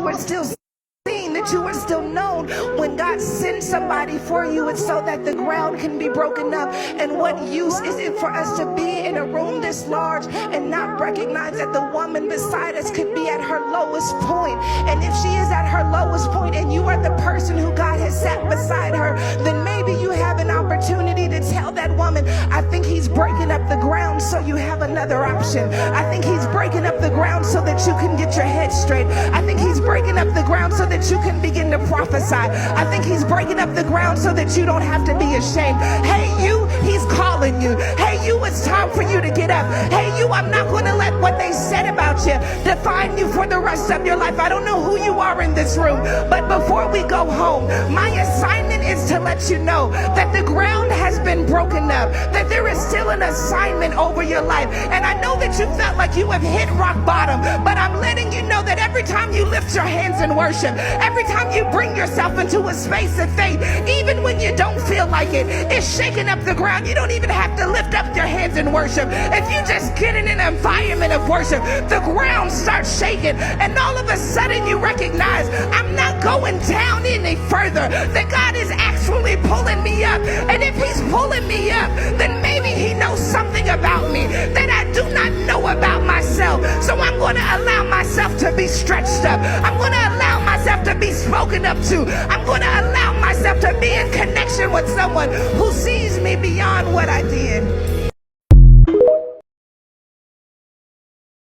were still seen, that you were still known. When God sends somebody for you, it's so that the ground can be broken up. And what use is it for us to be in a room this large and not recognize that the woman beside us could be at her lowest point? And if she is at her lowest point and you are the person who God has sat beside her, then maybe you have an opportunity to tell that woman, I think he's breaking up the ground so you have another option. I think he's breaking up the ground so that you can get your head straight. I think he's breaking up the ground so that you can begin to prophesy. I think he's breaking up the ground so that you don't have to be ashamed. Hey you, he's calling you. Hey you, it's time for you to get up. Hey you, I'm not going to let what they said about you define you for the rest of your life. I don't know who you are in this room, but before we go home, my assignment is to let you know that the ground has been broken up, that there is still an assignment over your life. And I know that you felt like you have hit rock bottom, but I'm letting you know that every time you lift your hands in worship, every time you bring yourself into a space of faith, even when you don't feel like it, it's shaking up the ground. You don't even have to lift up your hands in worship. If you just get in an environment of worship, the ground starts shaking, and all of a sudden you recognize, I'm not going down any further, that God is actually pulling me up. And if he's pulling me up, then maybe he knows something about me that I do not know about myself. So I'm going to allow myself to be stretched up. I'm going to allow myself to be spoken up to. I'm going to allow myself to be in connection with someone who sees me beyond what I did.